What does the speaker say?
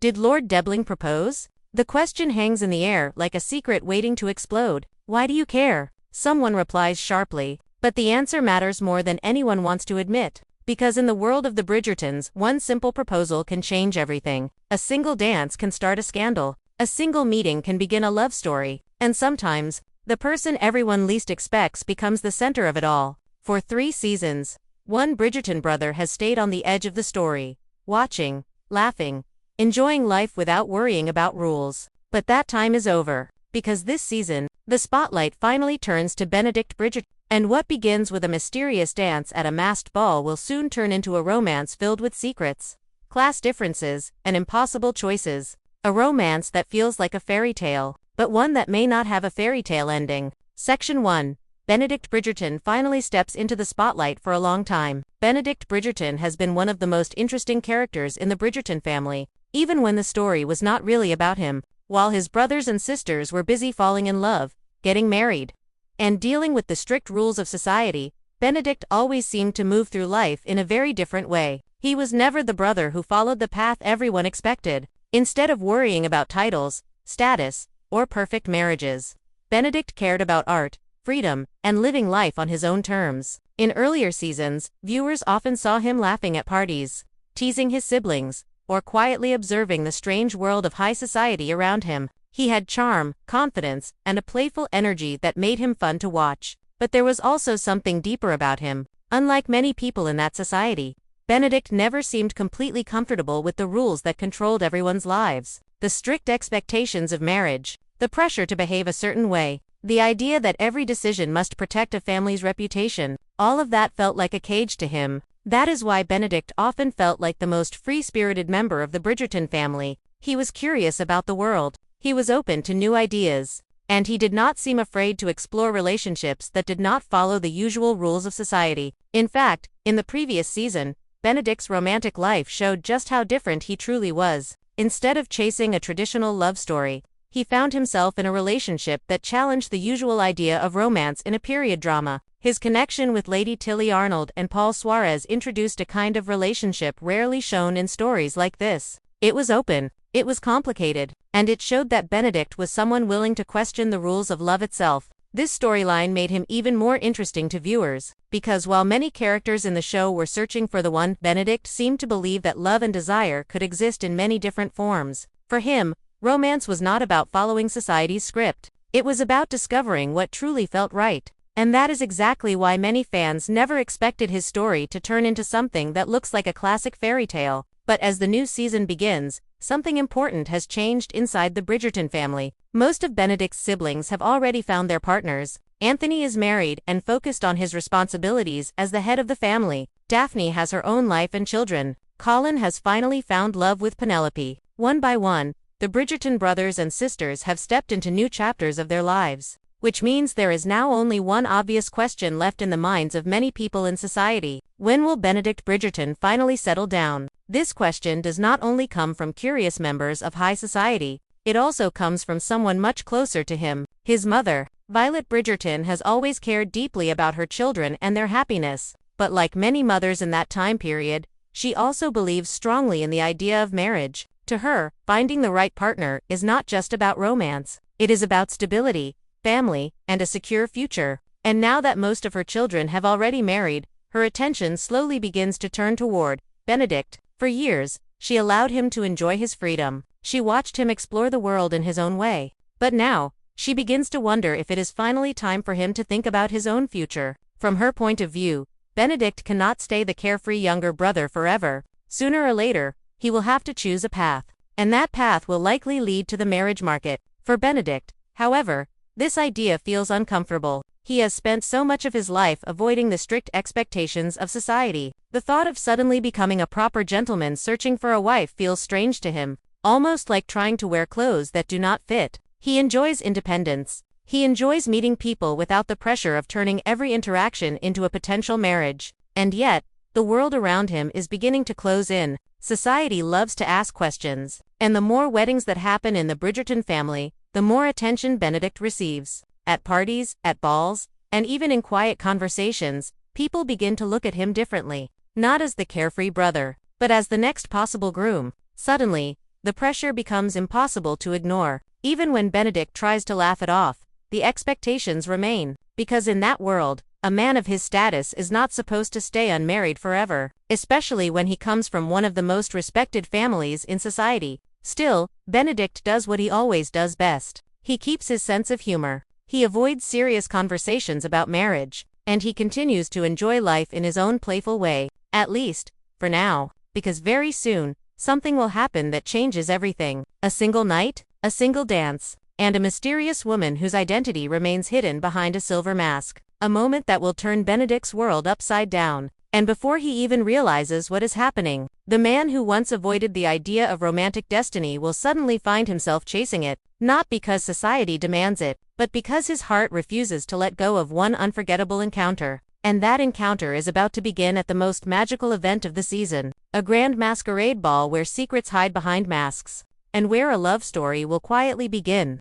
Did Lord Debling propose? The question hangs in the air like a secret waiting to explode. Why do you care? Someone replies sharply. But the answer matters more than anyone wants to admit. Because in the world of the Bridgertons, one simple proposal can change everything. A single dance can start a scandal. A single meeting can begin a love story. And sometimes, the person everyone least expects becomes the center of it all. For 3 seasons, one Bridgerton brother has stayed on the edge of the story, watching, laughing, enjoying life without worrying about rules. But that time is over, because this season, the spotlight finally turns to Benedict Bridgerton. And what begins with a mysterious dance at a masked ball will soon turn into a romance filled with secrets, class differences, and impossible choices. A romance that feels like a fairy tale, but one that may not have a fairy tale ending. Section 1. Benedict Bridgerton finally steps into the spotlight for a long time. Benedict Bridgerton has been one of the most interesting characters in the Bridgerton family, even when the story was not really about him, while his brothers and sisters were busy falling in love, getting married, and dealing with the strict rules of society. Benedict always seemed to move through life in a very different way. He was never the brother who followed the path everyone expected. Instead of worrying about titles, status, or perfect marriages, Benedict cared about art, freedom, and living life on his own terms. In earlier seasons, viewers often saw him laughing at parties, teasing his siblings, or quietly observing the strange world of high society around him. He had charm, confidence, and a playful energy that made him fun to watch. But there was also something deeper about him. Unlike many people in that society, Benedict never seemed completely comfortable with the rules that controlled everyone's lives. The strict expectations of marriage, the pressure to behave a certain way, the idea that every decision must protect a family's reputation, all of that felt like a cage to him. That is why Benedict often felt like the most free-spirited member of the Bridgerton family. He was curious about the world. He was open to new ideas, and he did not seem afraid to explore relationships that did not follow the usual rules of society. In fact, in the previous season, Benedict's romantic life showed just how different he truly was. Instead of chasing a traditional love story, he found himself in a relationship that challenged the usual idea of romance in a period drama. His connection with Lady Tilly Arnold and Paul Suarez introduced a kind of relationship rarely shown in stories like this. It was open, it was complicated, and it showed that Benedict was someone willing to question the rules of love itself. This storyline made him even more interesting to viewers, because while many characters in the show were searching for the one, Benedict seemed to believe that love and desire could exist in many different forms. For him, romance was not about following society's script. It was about discovering what truly felt right. And that is exactly why many fans never expected his story to turn into something that looks like a classic fairy tale. But as the new season begins, something important has changed inside the Bridgerton family. Most of Benedict's siblings have already found their partners. Anthony is married and focused on his responsibilities as the head of the family. Daphne has her own life and children. Colin has finally found love with Penelope. One by one, the Bridgerton brothers and sisters have stepped into new chapters of their lives, which means there is now only one obvious question left in the minds of many people in society. When will Benedict Bridgerton finally settle down? This question does not only come from curious members of high society, it also comes from someone much closer to him. His mother, Violet Bridgerton, has always cared deeply about her children and their happiness. But like many mothers in that time period, she also believes strongly in the idea of marriage. To her, finding the right partner is not just about romance. It is about stability, family, and a secure future. And now that most of her children have already married, her attention slowly begins to turn toward Benedict. For years, she allowed him to enjoy his freedom. She watched him explore the world in his own way. But now, she begins to wonder if it is finally time for him to think about his own future. From her point of view, Benedict cannot stay the carefree younger brother forever. Sooner or later, he will have to choose a path. And that path will likely lead to the marriage market. For Benedict, however, this idea feels uncomfortable. He has spent so much of his life avoiding the strict expectations of society. The thought of suddenly becoming a proper gentleman searching for a wife feels strange to him, almost like trying to wear clothes that do not fit. He enjoys independence. He enjoys meeting people without the pressure of turning every interaction into a potential marriage. And yet, the world around him is beginning to close in. Society loves to ask questions, and the more weddings that happen in the Bridgerton family, the more attention Benedict receives. At parties, at balls, and even in quiet conversations, people begin to look at him differently. Not as the carefree brother, but as the next possible groom. Suddenly, the the pressure becomes impossible to ignore. Even when Benedict tries to laugh it off, the expectations remain, because in that world, a man of his status is not supposed to stay unmarried forever, especially when he comes from one of the most respected families in society. Still, Benedict does what he always does best. He keeps his sense of humor. He avoids serious conversations about marriage, and he continues to enjoy life in his own playful way, at least, for now, because very soon, something will happen that changes everything. A single night, a single dance, and a mysterious woman whose identity remains hidden behind a silver mask. A moment that will turn Benedict's world upside down. And before he even realizes what is happening, the man who once avoided the idea of romantic destiny will suddenly find himself chasing it, not because society demands it, but because his heart refuses to let go of one unforgettable encounter. And that encounter is about to begin at the most magical event of the season, a grand masquerade ball where secrets hide behind masks, and where a love story will quietly begin.